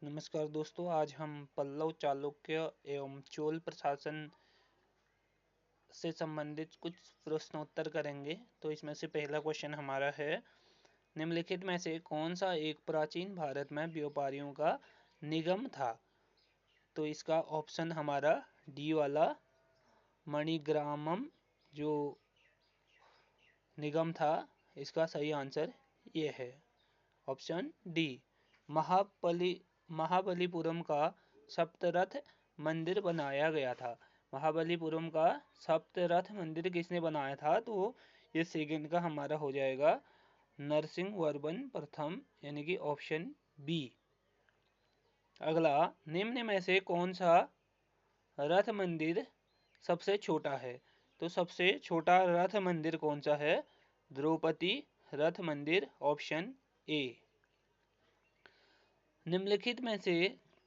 नमस्कार दोस्तों, आज हम पल्लव, चालुक्य एवं चोल प्रशासन से संबंधित कुछ प्रश्नोत्तर करेंगे। तो इसमें से पहला क्वेश्चन हमारा है, निम्नलिखित में से कौन सा एक प्राचीन भारत में व्यापारियों का निगम था? तो इसका ऑप्शन हमारा डी वाला मणिग्रामम जो निगम था, इसका सही आंसर ये है ऑप्शन डी। महाबलीपुरम का सप्तरथ मंदिर बनाया गया था। महाबलीपुरम का सप्तरथ मंदिर किसने बनाया था? तो ये सेकंड का हमारा हो जाएगा नरसिंह वर्मन प्रथम, यानी कि ऑप्शन बी। अगला, निम्न में से कौन सा रथ मंदिर सबसे छोटा है? तो सबसे छोटा रथ मंदिर कौन सा है? द्रौपदी रथ मंदिर, ऑप्शन ए। निम्नलिखित में से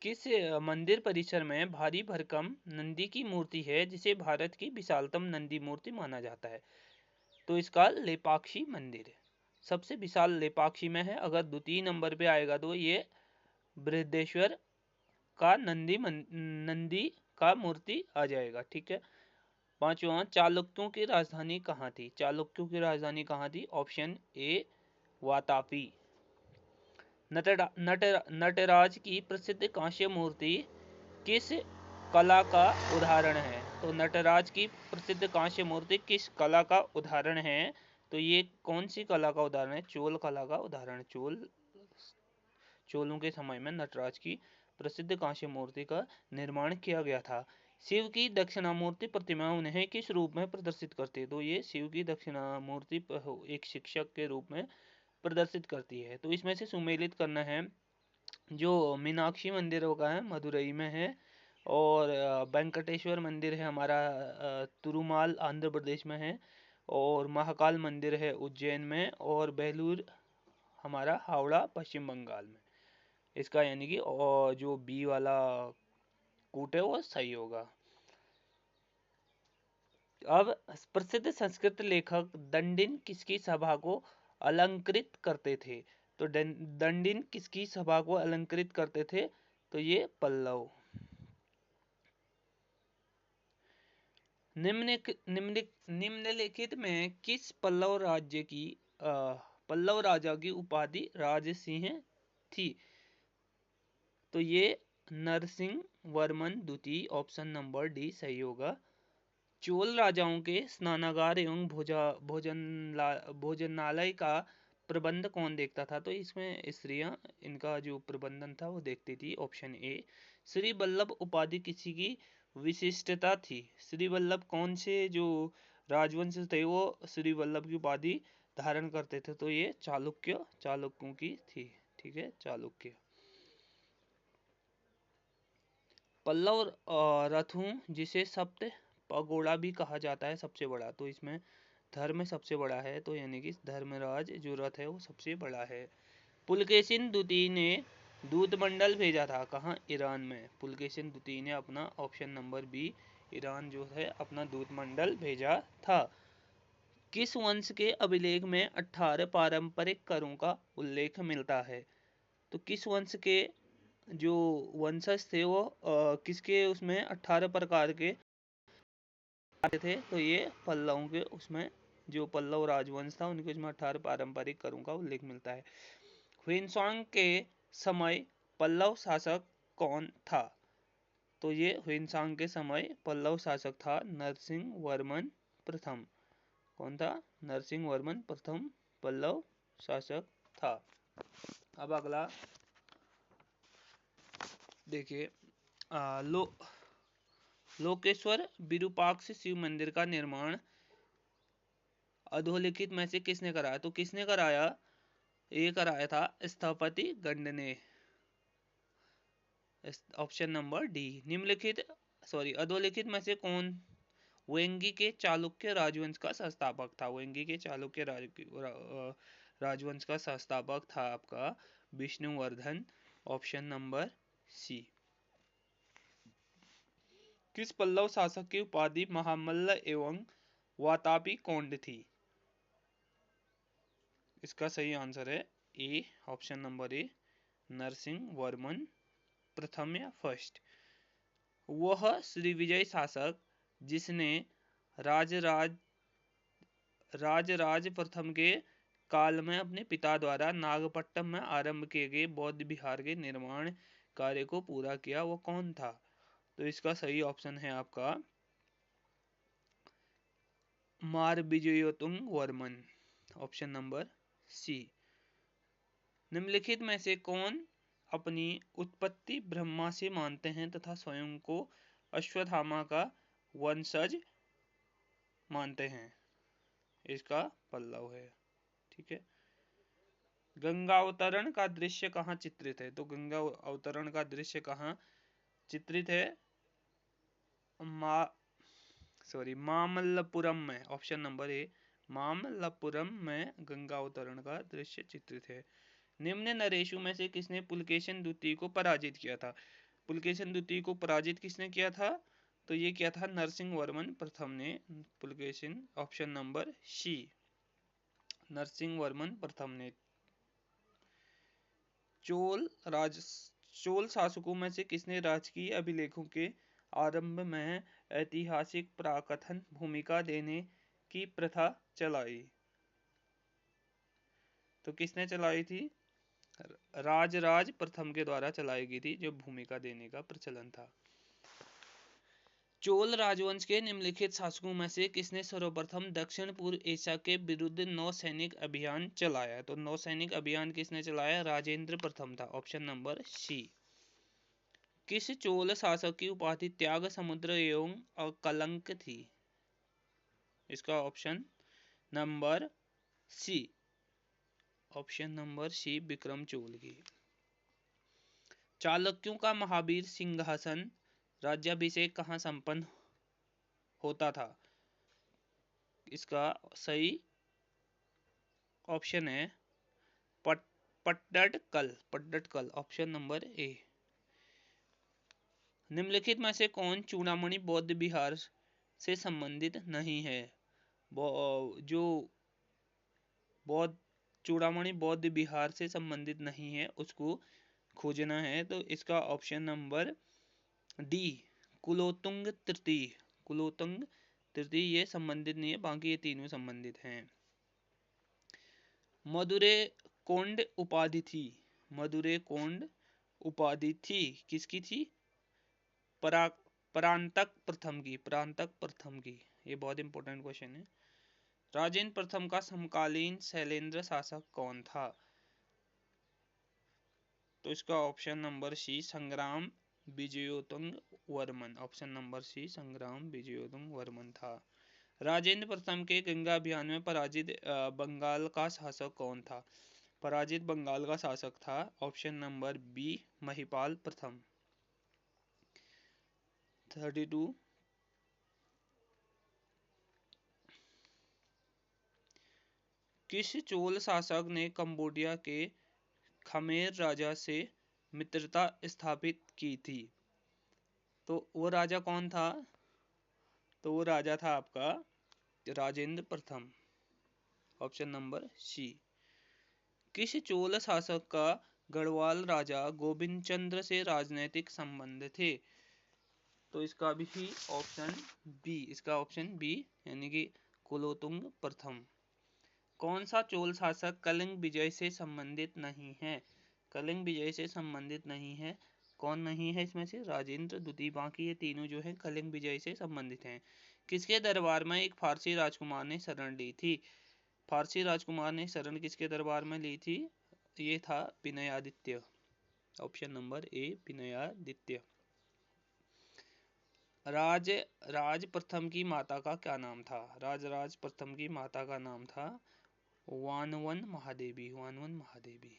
किस मंदिर परिसर में भारी भरकम नंदी की मूर्ति है जिसे भारत की विशालतम नंदी मूर्ति माना जाता है? तो इसका लेपाक्षी मंदिर सबसे विशाल लेपाक्षी में है। अगर द्वितीय नंबर पे आएगा तो ये बृहदेश्वर का नंदी का मूर्ति आ जाएगा। ठीक है। पांचवा, चालुक्यों की राजधानी कहाँ थी? चालुक्यों की राजधानी कहाँ थी? Option A Vatapi. नटराज की प्रसिद्ध कांस्य मूर्ति किस कला का उदाहरण है? तो नटराज की प्रसिद्ध कांस्य मूर्ति किस कला का उदाहरण है? तो ये कौन सी कला का उदाहरण है? चोल कला का उदाहरण। चोलों के समय में नटराज की प्रसिद्ध कांस्य मूर्ति का निर्माण किया गया था। शिव की दक्षिणामूर्ति प्रतिमा उन्हें किस रूप में प्रदर्शित करती है? तो ये शिव की दक्षिणामूर्ति एक शिक्षक के रूप में प्रदर्शित करती है। तो इसमें से सुमेलित करना है। जो मीनाक्षी मंदिर होगा है मदुरई में है, और वेंकटेश्वर मंदिर है हमारा तिरुमाल आंध्र प्रदेश में है, और महाकाल मंदिर है उज्जैन में, और बेलूर हमारा हावड़ा पश्चिम बंगाल में। इसका यानी कि जो बी वाला कूट है वो सही होगा। अब, प्रसिद्ध संस्कृत लेखक दंडिन किसकी सभा को अलंकृत करते थे? तो दंडिन किसकी सभा को अलंकृत करते थे? तो ये पल्लव। निम्नलिखित में किस पल्लव राजा की उपाधि राजसिंह थी? तो ये नरसिंह वर्मन द्वितीय, ऑप्शन नंबर डी सही होगा। चोल राजाओं के स्नानागार एवं भोजनालय का प्रबंध कौन देखता था? तो इसमें स्त्रियां इनका जो प्रबंधन था वो देखती थी, ऑप्शन ए। श्री वल्लभ उपाधि किसी की विशिष्टता थी? श्री वल्लभ कौन से जो राजवंश थे वो श्री वल्लभ की उपाधि धारण करते थे? तो ये चालुक्यों की थी। ठीक है, चालुक्य। पल्लव रथों जिसे सप्त पगोड़ा भी कहा जाता है सबसे बड़ा, तो इसमें धर्म सबसे बड़ा है, तो यानी कि धर्मराज जो रथ है वो सबसे बड़ा है। पुलकेशिन द्वितीय ने दूतमंडल भेजा था कहाँ? ईरान में। पुलकेशिन द्वितीय ने अपना, ऑप्शन नंबर बी, ईरान जो है अपना दूतमंडल भेजा था। किस वंश के अभिलेख में 18 पारंपरिक करों का उल्लेख मिलता है? तो किस वंश के जो वंशज थे वो किसके उसमें 18 प्रकार के आते थे? तो ये पल्लवों के उसमें, जो पल्लव राजवंश था उनके उसमें 18 पारंपरिक करों का उल्लेख मिलता है। ह्वेनसांग के समय पल्लव शासक कौन था? तो ये ह्वेनसांग के समय पल्लव शासक था नरसिंह वर्मन प्रथम। कौन था? नरसिंह वर्मन प्रथम पल्लव शासक था। अब अगला देखिए, लोकेश्वर विरूपाक्ष शिव मंदिर का निर्माण अधोलिखित में से किसने कराया? तो किसने कराया? ये कराया था स्थपति गंड ने, ऑप्शन नंबर डी। अधोलिखित में से कौन वेंगी के चालुक्य राजवंश का संस्थापक था? वेंगी के चालुक्य राजवंश का संस्थापक था आपका विष्णुवर्धन, ऑप्शन नंबर सी। किस पल्लव शासक की उपाधि महामल्ल एवं वातापी कोंड थी? इसका सही आंसर है A, option number A, Narasimha Varman प्रथम या फर्स्ट। वह श्रीविजय शासक जिसने राजराज प्रथम के काल में अपने पिता द्वारा नागपट्टम में आरंभ किए गए बौद्ध विहार के निर्माण कार्य को पूरा किया, वो कौन था? तो इसका सही ऑप्शन है आपका मारविजयोतुंग वर्मन, ऑप्शन नंबर सी। निम्नलिखित में से कौन अपनी उत्पत्ति ब्रह्मा से मानते हैं तथा स्वयं को अश्वत्थामा का वंशज मानते हैं? इसका पल्लव है। ठीक है। गंगा अवतरण का दृश्य कहाँ चित्रित है? तो गंगा अवतरण का दृश्य कहाँ चित्रित है? मामल्लपुरम में, ऑप्शन नंबर ए, मामल्लपुरम में गंगा अवतरण का दृश्य चित्रित है। निम्न नरेशों में से किसने पुलकेशिन द्वितीय को पराजित किया था? पुलकेशिन द्वितीय को पराजित किसने किया था? तो ये किया था नरसिंह वर्मन प्रथम ने Pulakeshin, option number C, Narasimha Varman प्रथम ने। चोल शासकों में से किसने राजकीय अभिलेखों के आरंभ में ऐतिहासिक प्राकथन भूमिका देने की प्रथा चलाई? तो किसने चलाई थी? राजराज प्रथम के द्वारा चलाई गई थी, जो भूमिका देने का प्रचलन था। चोल राजवंश के निम्नलिखित शासकों में से किसने सर्वप्रथम दक्षिण पूर्व एशिया के विरुद्ध नौसैनिक अभियान चलाया? तो नौसैनिक अभियान किसने चलाया? राजेंद्र प्रथम था, ऑप्शन नंबर सी। किस चोल शासक की उपाधि त्याग समुद्र एवं अकलंक थी? इसका option number C, option number C, Vikram Chola की। चालुक्यों का महावीर सिंहासन राज्याभिषेक कहाँ संपन्न होता था? इसका सही ऑप्शन है पट्टडकल, ऑप्शन नंबर ए। निम्नलिखित में से कौन चूड़ामणि बौद्ध विहार से संबंधित नहीं है? जो बौद्ध चूड़ामणि बौद्ध विहार से संबंधित नहीं है उसको खोजना है। तो इसका ऑप्शन नंबर डी, कुलोत्तुंग तृतीय। कुलोत्तुंग तृतीय ये संबंधित नहीं है, बाकी ये तीनों संबंधित हैं। मदुरै कोंड उपाधि थी, मदुरै कोंड उपाधि थी किसकी थी? परांतक प्रथम की, परांतक प्रथम की। ये बहुत इंपॉर्टेंट क्वेश्चन है। राजेंद्र प्रथम का समकालीन शैलेंद्र शासक कौन था? तो इसका ऑप्शन नंबर सी, संग्राम विजयोतुंग वर्मन, ऑप्शन नंबर सी, संग्राम विजयोतुंग वर्मन था। राजेंद्र प्रथम के गंगा अभियान में पराजित बंगाल का शासक कौन था? पराजित बंगाल का शासक था, ऑप्शन नंबर बी, महिपाल प्रथम। 32 किस चोल शासक ने कंबोडिया के खमेर राजा से मित्रता स्थापित की थी? तो वो राजा कौन था? तो वो राजा था आपका राजेंद्र प्रथम, ऑप्शन नंबर सी। किस चोल शासक का गढ़वाल राजा गोविंद चंद्र से राजनीतिक संबंध थे? तो इसका भी ऑप्शन बी, इसका ऑप्शन बी यानी कि कुलोत्तुंग प्रथम। कौन सा चोल शासक कलिंग विजय से संबंधित नहीं है? कलिंग विजय से संबंधित नहीं है, कौन नहीं है इसमें से? राजेंद्र द्वितीय, बाकी ये तीनों जो है कलिंग विजय से संबंधित हैं। किसके दरबार में एक फारसी राजकुमार ने शरण ली थी? फारसी राजकुमार ने शरण किसके दरबार में ली थी? ये था Vinayaditya, option number A, Vinayaditya. Raj प्रथम की माता का क्या नाम था? राज प्रथम की माता का नाम था वानवन महादेवी, वानवन महादेवी।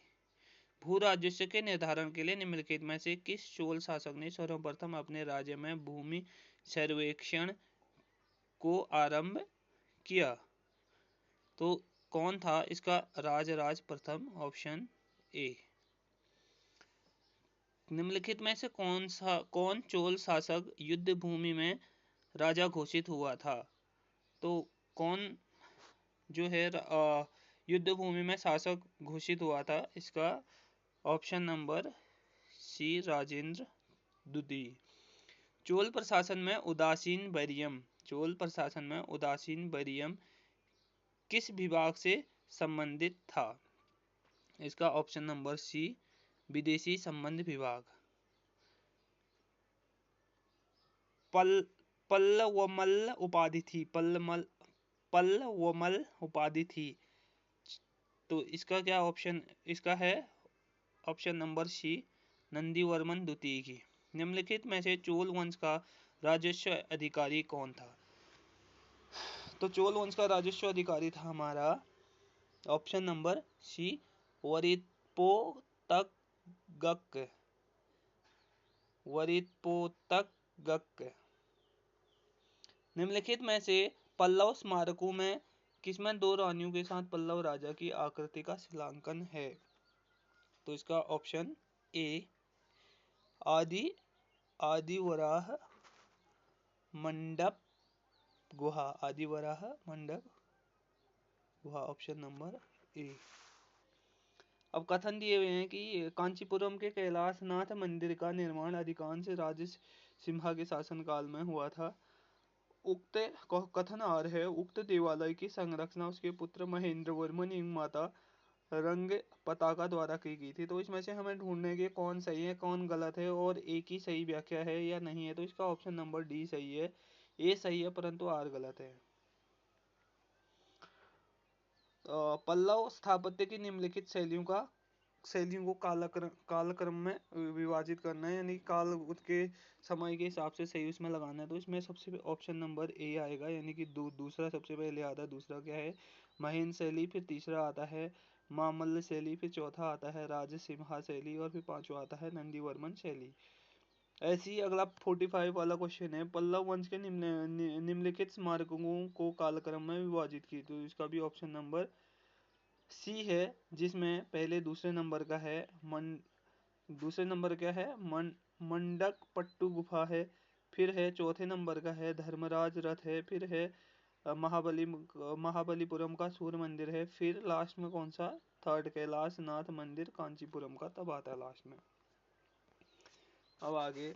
भू राजस्व के निर्धारण के लिए निम्नलिखित में से किस चोल शासक ने सर्वप्रथम अपने राज्य में भूमि सर्वेक्षण को आरंभ किया? तो कौन था इसका? राज प्रथम, ऑप्शन ए। निम्नलिखित में से कौन चोल शासक युद्ध भूमि में राजा घोषित हुआ था? तो कौन जो है युद्ध भूमि में शासक घोषित हुआ था? इसका ऑप्शन नंबर सी राजेंद्र द्वितीय। चोल प्रशासन में उदासीन बरियम किस विभाग से संबंधित था? इसका ऑप्शन नंबर सी विदेशी संबंध विभाग। पल्लवमल उपाधि थी। तो इसका क्या ऑप्शन, इसका है ऑप्शन नंबर सी नंदीवर्मन द्वितीय की। निम्नलिखित में से चोल वंश का राजस्व अधिकारी कौन था? तो चोल वंश का राजस्व अधिकारी था हमारा ऑप्शन नंबर सी वरिपोतगक। निम्नलिखित में से पल्लव स्मारकों में किसमें दो रानियों के साथ पल्लव राजा की आकृति का शिलांकन है? तो इसका ऑप्शन ए आदिवराह मंडप गुहा, ऑप्शन नंबर ए। अब कथन दिए हुए हैं कि कांचीपुरम के कैलाशनाथ मंदिर का निर्माण अधिकांश राजे सिम्हा के शासनकाल में हुआ था। उक्त कथन आ रहे उक्त देवालय की संरचना उसके पुत्र महेंद्र वर्मन एवं माता रंग पताका द्वारा की गई थी। तो इसमें से हमें ढूंढने के कौन सही है कौन गलत है और एक ही सही व्याख्या है या नहीं है। तो इसका ऑप्शन नंबर डी सही है, ए सही है परंतु आर गलत है। पल्लव स्थापत्य की निम्नलिखित शैलियों को कालक्रम में विभाजित करना है, यानी काल उसके समय के हिसाब से सही उसमें लगाना है। तो इसमें सबसे ऑप्शन नंबर ए आएगा, यानी कि दूसरा सबसे पहले आता है। दूसरा क्या है? महेंद्र शैली, फिर तीसरा आता है मामल्ल शैली, फिर चौथा आता है राजसिम्हा शैली और फिर पांचवा आता है नंदीवर्मन शैली। ऐसे ही अगला 45 वाला क्वेश्चन है, पल्लव वंश के निम्नलिखित स्मारकों को कालक्रम में विभाजित की। तो इसका भी ऑप्शन नंबर सी है, जिसमें पहले दूसरे नंबर का है दूसरे नंबर क्या है मंडक पट्टू गुफा है, फिर है चौथे नंबर का है धर्मराज रथ है, फिर है महाबलीपुरम का सूर्य मंदिर है, फिर लास्ट में कौन सा थर्ड कैलाश नाथ मंदिर कांचीपुरम का तब आता है लास्ट में। अब आगे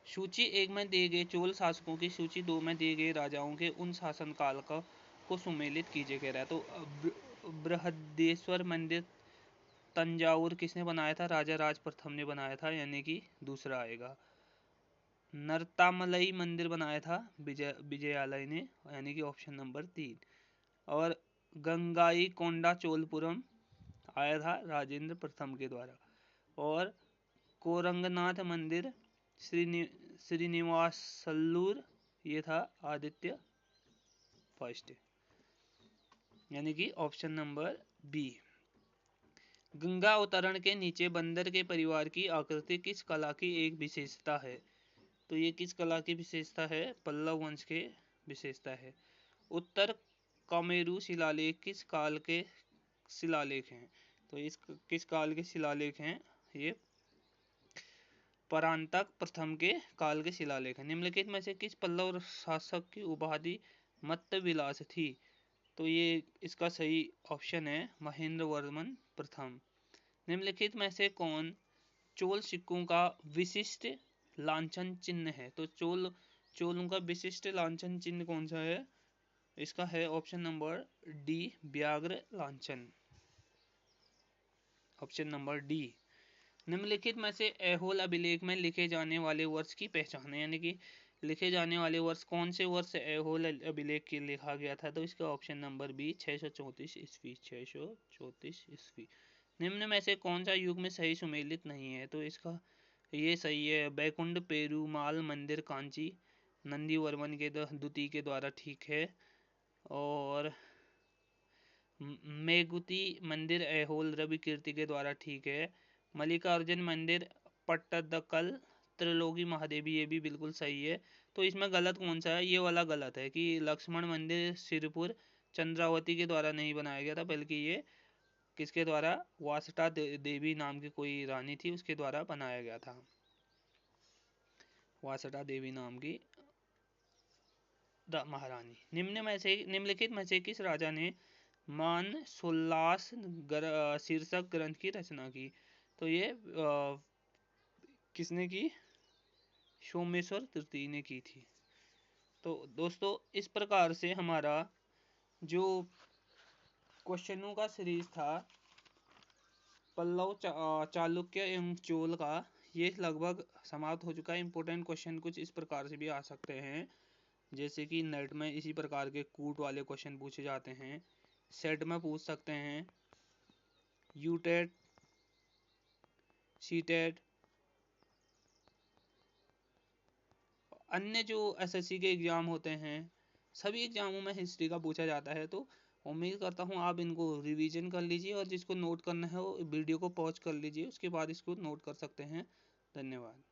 सूची 1 में दिए गए चोल शासकों की सूची 2 में दिए गए राजाओं के उन शासनकाल को सुमेलित कीजिए कह रहा है। तो बृहदेश्वर मंदिर तंजावुर किसने बनाया था? राजा राज प्रथम ने बनाया था, यानी कि दूसरा आएगा। नरतामलई मंदिर बनाया था विजयालय ने, यानी कि ऑप्शन नंबर 3। और गंगाई कोंडा चोलपुरम आया था राजेंद्र प्रथम के द्वारा। और कोरंगनाथ मंदिर श्रीनिवासल्लूर ये था आदित्य फर्स्ट, यानी कि ऑप्शन नंबर बी। गंगा अवतरण के नीचे बंदर के परिवार की आकृति किस कला की एक विशेषता है? तो ये किस कला की विशेषता है? पल्लव वंश के विशेषता है। उत्तर कामेरू शिलालेख किस काल के शिलालेख हैं? तो इस किस काल के शिलालेख हैं? ये परांतक प्रथम के काल के शिलालेख हैं। निम्नलिखित में से किस पल्लव शासक की उपाधि मत्तविलास थी? तो ये इसका सही ऑप्शन है महेंद्र वर्मन प्रथम। निम्नलिखित में से कौन चोल सिक्कों का विशिष्ट लांछन चिन्ह है? तो चोलों का विशिष्ट लांछन चिन्ह कौन सा है? इसका है ऑप्शन नंबर डी व्याघ्र लांछन, ऑप्शन नंबर डी। निम्नलिखित में से ऐहोल अभिलेख में लिखे जाने वाले वर्ष की पहचान है, यानी कि लिखे जाने वाले वर्ष कौन से वर्ष ऐहोल अभिलेख के लिखा गया था? तो इसका ऑप्शन नंबर बी 634 ईस्वी, 634 ईस्वी। निम्न में से कौन सा युग में सही सुमेलित नहीं है? तो इसका ये सही है बैकुंठ पेरुमाल मंदिर कांची नंदीवर्मन के द्वितीय के द्वारा ठीक है। और मेगुती मंदिर ऐहोल रवि कीर्ति के द्वारा ठीक है। मल्लिकार्जुन मंदिर पट्टदकल त्रिलोकी महादेवी ये भी बिल्कुल सही है। तो इसमें गलत कौन सा है? ये वाला गलत है कि लक्ष्मण मंदिर सिरपुर चंद्रावती के द्वारा नहीं बनाया गया था, बल्कि ये किसके द्वारा वासटा देवी नाम की कोई रानी थी उसके द्वारा बनाया गया था, वासटा देवी नाम की महारानी। निम्नलिखित में से किस राजा ने मान सोल्लास शीर्षक ग्रंथ की रचना की? तो ये किसने की? सोमेश्वर तृतीय ने की थी। तो दोस्तों इस प्रकार से हमारा जो क्वेश्चनों का सीरीज था पल्लव चालुक्य एवं चोल का, ये लगभग समाप्त हो चुका है। इंपॉर्टेंट क्वेश्चन कुछ इस प्रकार से भी आ सकते हैं, जैसे कि नेट में इसी प्रकार के कूट वाले क्वेश्चन पूछे जाते हैं, सेट में पूछ सकते हैं, यूटेट, सीटेट, अन्य जो एसएससी के एग्जाम होते हैं सभी एग्जामों में हिस्ट्री का पूछा जाता है। तो उम्मीद करता हूँ आप इनको रिवीजन कर लीजिए और जिसको नोट करना है वो वीडियो को पॉज कर लीजिए, उसके बाद इसको नोट कर सकते हैं। धन्यवाद।